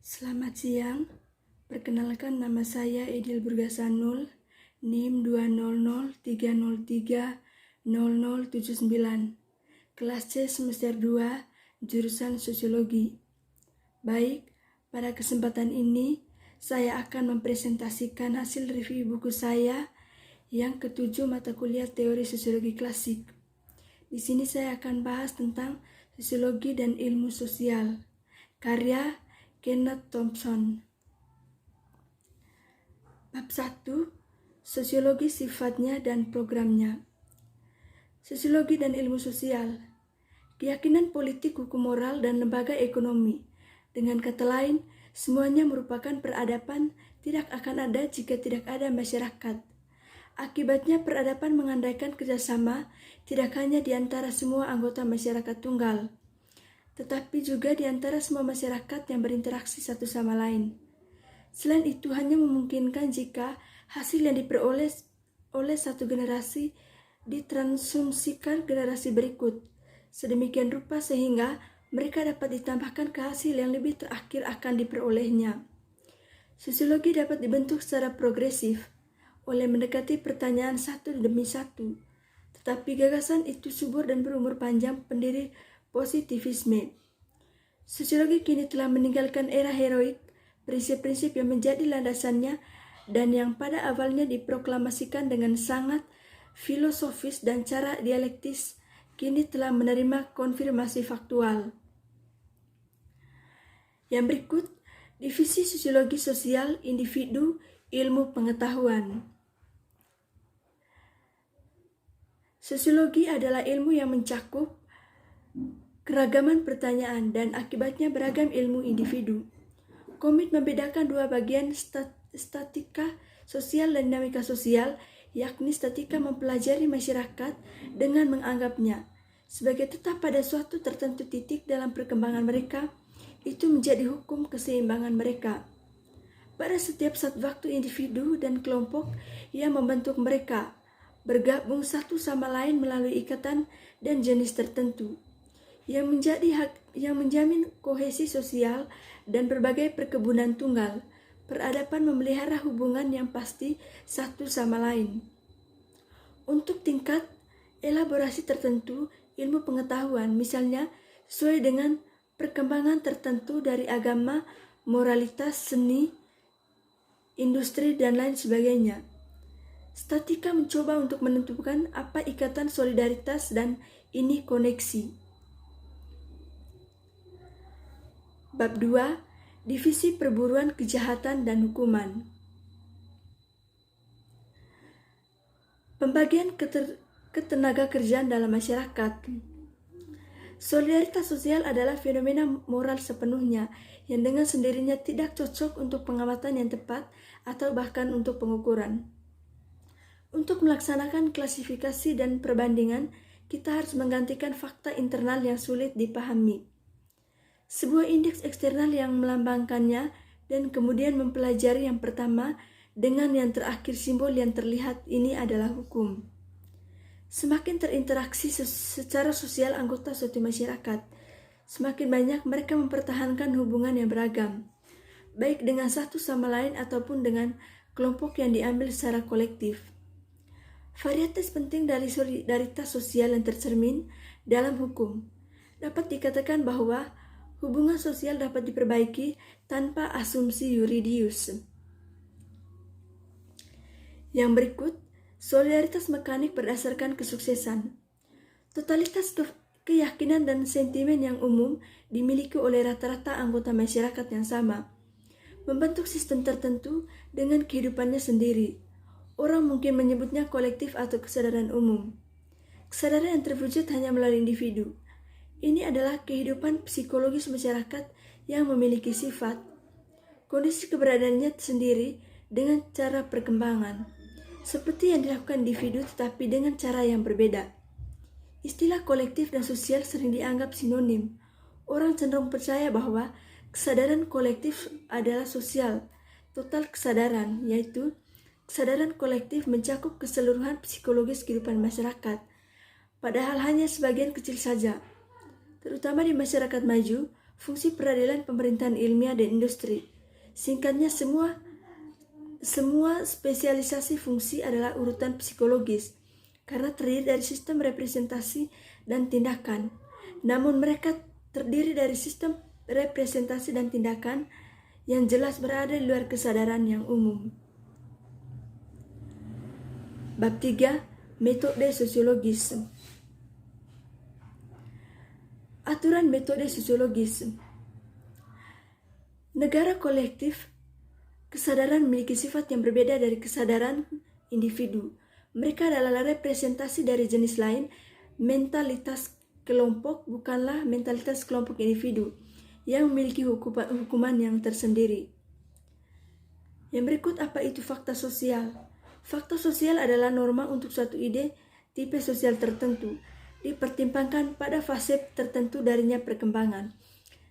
Selamat siang, perkenalkan nama saya Edil Burgasanul, NIM 20030300079, kelas C semester 2, jurusan Sosiologi. Baik, pada kesempatan ini saya akan mempresentasikan hasil review buku saya yang ketujuh mata kuliah teori sosiologi klasik. Di sini saya akan bahas tentang sosiologi dan ilmu sosial, karya Kenneth Thompson. Bab 1. Sosiologi sifatnya dan programnya. Sosiologi dan ilmu sosial. Keyakinan politik, hukum moral, dan lembaga ekonomi. Dengan kata lain, semuanya merupakan peradaban, tidak akan ada jika tidak ada masyarakat. Akibatnya peradaban mengandaikan kerjasama tidak hanya di antara semua anggota masyarakat tunggal, tetapi juga di antara semua masyarakat yang berinteraksi satu sama lain. Selain itu, hanya memungkinkan jika hasil yang diperoleh oleh satu generasi ditransumsikan generasi berikut, sedemikian rupa sehingga mereka dapat ditambahkan ke hasil yang lebih terakhir akan diperolehnya. Sosiologi dapat dibentuk secara progresif oleh mendekati pertanyaan satu demi satu, tetapi gagasan itu subur dan berumur panjang pendiri positivisme. Sosiologi kini telah meninggalkan era heroik, prinsip-prinsip yang menjadi landasannya dan yang pada awalnya diproklamasikan dengan sangat filosofis dan cara dialektis, kini telah menerima konfirmasi faktual. Yang berikut, divisi sosiologi sosial individu ilmu pengetahuan. Sosiologi adalah ilmu yang mencakup keragaman pertanyaan dan akibatnya beragam ilmu individu. Komit membedakan dua bagian statika sosial dan dinamika sosial, yakni statika mempelajari masyarakat dengan menganggapnya sebagai tetap pada suatu tertentu titik dalam perkembangan mereka, itu menjadi hukum keseimbangan mereka. Pada setiap saat waktu individu dan kelompok yang membentuk mereka bergabung satu sama lain melalui ikatan dan jenis tertentu yang menjamin kohesi sosial dan berbagai perkebunan tunggal. Peradaban memelihara hubungan yang pasti satu sama lain. Untuk tingkat elaborasi tertentu ilmu pengetahuan, misalnya sesuai dengan perkembangan tertentu dari agama, moralitas, seni, industri, dan lain sebagainya. Statika mencoba untuk menentukan apa ikatan solidaritas dan ini koneksi. Bab 2. Divisi perburuan kejahatan dan hukuman. Pembagian ketenaga kerjaan dalam masyarakat. Solidaritas sosial adalah fenomena moral sepenuhnya yang dengan sendirinya tidak cocok untuk pengamatan yang tepat atau bahkan untuk pengukuran. Untuk melaksanakan klasifikasi dan perbandingan, kita harus menggantikan fakta internal yang sulit dipahami, sebuah indeks eksternal yang melambangkannya, dan kemudian mempelajari yang pertama dengan yang terakhir simbol yang terlihat. Ini adalah hukum. Semakin terinteraksi secara sosial anggota suatu masyarakat, semakin banyak mereka mempertahankan hubungan yang beragam, baik dengan satu sama lain ataupun dengan kelompok yang diambil secara kolektif. Varietas penting dari solidaritas sosial yang tercermin dalam hukum. Dapat dikatakan bahwa hubungan sosial dapat diperbaiki tanpa asumsi yuridius. Yang berikut, solidaritas mekanik berdasarkan kesuksesan. Totalitas keyakinan dan sentimen yang umum dimiliki oleh rata-rata anggota masyarakat yang sama, membentuk sistem tertentu dengan kehidupannya sendiri. Orang mungkin menyebutnya kolektif atau kesadaran umum. Kesadaran yang terwujud hanya melalui individu. Ini adalah kehidupan psikologis masyarakat yang memiliki sifat, kondisi keberadaannya sendiri dengan cara perkembangan, seperti yang dilakukan individu tetapi dengan cara yang berbeda. Istilah kolektif dan sosial sering dianggap sinonim. Orang cenderung percaya bahwa kesadaran kolektif adalah sosial, total kesadaran, yaitu kesadaran kolektif mencakup keseluruhan psikologis kehidupan masyarakat, padahal hanya sebagian kecil saja. Terutama di masyarakat maju, fungsi peradilan, pemerintahan ilmiah, dan industri. Singkatnya, semua spesialisasi fungsi adalah urutan psikologis karena terdiri dari sistem representasi dan tindakan. Namun mereka terdiri dari sistem representasi dan tindakan yang jelas berada di luar kesadaran yang umum. Bab 3. Metode sosiologis. Aturan metode sosiologis. Negara kolektif, kesadaran memiliki sifat yang berbeda dari kesadaran individu. Mereka adalah representasi dari jenis lain. Mentalitas kelompok bukanlah mentalitas kelompok individu yang memiliki hukuman yang tersendiri. Yang berikut apa itu fakta sosial? Fakta sosial adalah norma untuk suatu ide tipe sosial tertentu, dipertimbangkan pada fase tertentu darinya perkembangan.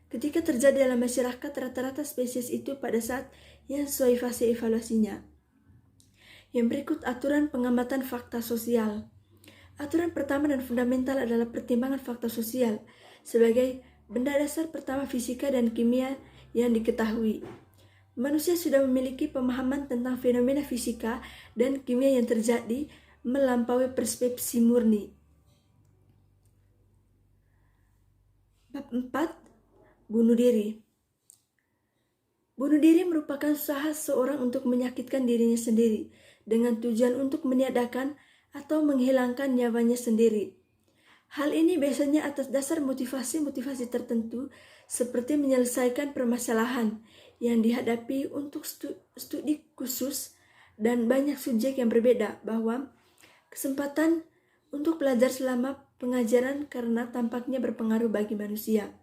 Ketika terjadi dalam masyarakat, rata-rata spesies itu pada saat yang sesuai fase evaluasinya. Yang berikut aturan pengamatan fakta sosial. Aturan pertama dan fundamental adalah pertimbangan fakta sosial sebagai benda dasar pertama fisika dan kimia yang diketahui. Manusia sudah memiliki pemahaman tentang fenomena fisika dan kimia yang terjadi melampaui persepsi murni. Bab 4. Bunuh diri. Bunuh diri merupakan usaha seorang untuk menyakitkan dirinya sendiri dengan tujuan untuk meniadakan atau menghilangkan nyawanya sendiri. Hal ini biasanya atas dasar motivasi-motivasi tertentu seperti menyelesaikan permasalahan yang dihadapi untuk studi khusus dan banyak subjek yang berbeda, bahwa kesempatan untuk belajar selama pengajaran karena tampaknya berpengaruh bagi manusia.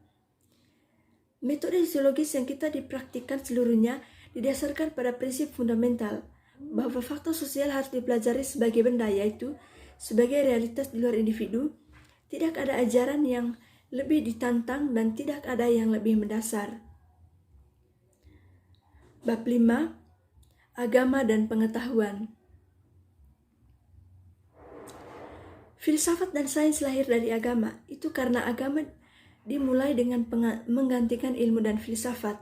Metode sosiologis yang kita dipraktikkan seluruhnya didasarkan pada prinsip fundamental bahwa fakta sosial harus dipelajari sebagai benda, yaitu sebagai realitas di luar individu. Tidak ada ajaran yang lebih ditantang dan tidak ada yang lebih mendasar. Bab 5. Agama dan pengetahuan. Filsafat dan sains lahir dari agama. Itu karena agama dimulai dengan menggantikan ilmu dan filsafat.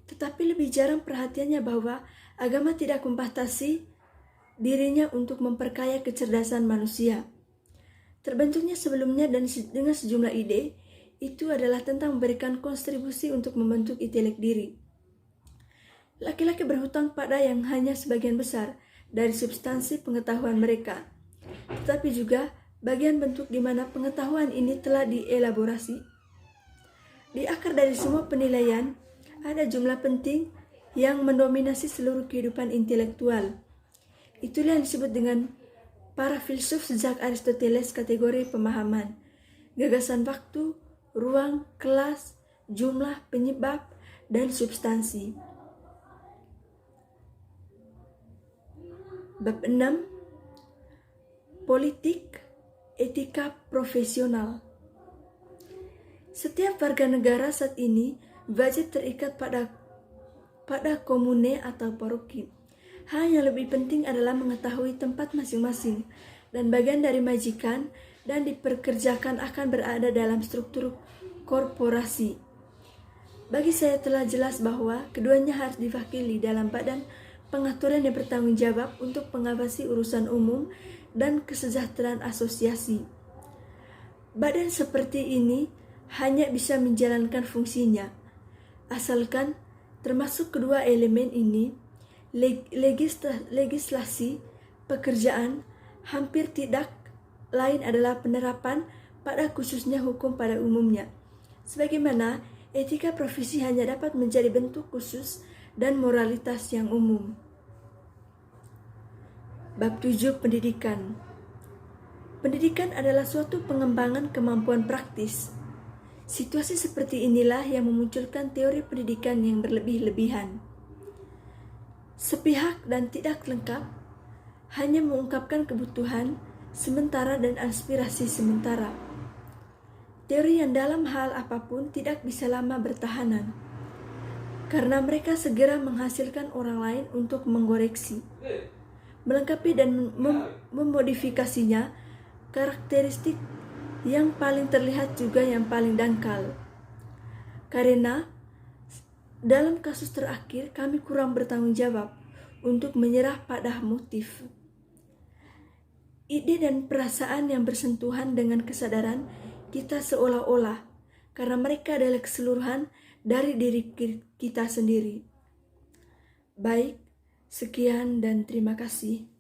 Tetapi lebih jarang perhatiannya bahwa agama tidak membatasi dirinya untuk memperkaya kecerdasan manusia. Terbentuknya sebelumnya dan dengan sejumlah ide, itu adalah tentang memberikan kontribusi untuk membentuk intelek diri. Laki-laki berhutang pada yang hanya sebagian besar dari substansi pengetahuan mereka, tetapi juga bagian bentuk di mana pengetahuan ini telah dielaborasi. Di akar dari semua penilaian, ada jumlah penting yang mendominasi seluruh kehidupan intelektual. Itulah yang disebut dengan para filsuf sejak Aristoteles kategori pemahaman, gagasan waktu, ruang, kelas, jumlah, penyebab, dan substansi. Bab 6. Politik, etika profesional. Setiap warga negara saat ini wajib terikat pada komune atau paroki. Hal yang lebih penting adalah mengetahui tempat masing-masing dan bagian dari majikan dan diperkerjakan akan berada dalam struktur korporasi. Bagi saya telah jelas bahwa keduanya harus diwakili dalam badan pengaturan yang bertanggung jawab untuk mengawasi urusan umum dan kesejahteraan asosiasi. Badan seperti ini hanya bisa menjalankan fungsinya asalkan termasuk kedua elemen ini, legislasi, pekerjaan, hampir tidak lain adalah penerapan pada khususnya hukum pada umumnya. Sebagaimana etika profesi hanya dapat menjadi bentuk khusus dan moralitas yang umum. Bab 7. Pendidikan. Pendidikan adalah suatu pengembangan kemampuan praktis. Situasi seperti inilah yang memunculkan teori pendidikan yang berlebih-lebihan, sepihak dan tidak lengkap, hanya mengungkapkan kebutuhan sementara dan aspirasi sementara. Teori yang dalam hal apapun tidak bisa lama bertahanan, karena mereka segera menghasilkan orang lain untuk mengoreksi, melengkapi dan memodifikasinya. Karakteristik yang paling terlihat juga yang paling dangkal. Karena dalam kasus terakhir kami kurang bertanggung jawab untuk menyerah pada motif. Ide dan perasaan yang bersentuhan dengan kesadaran kita seolah-olah karena mereka adalah keseluruhan dari diri kita sendiri. Baik, sekian dan terima kasih.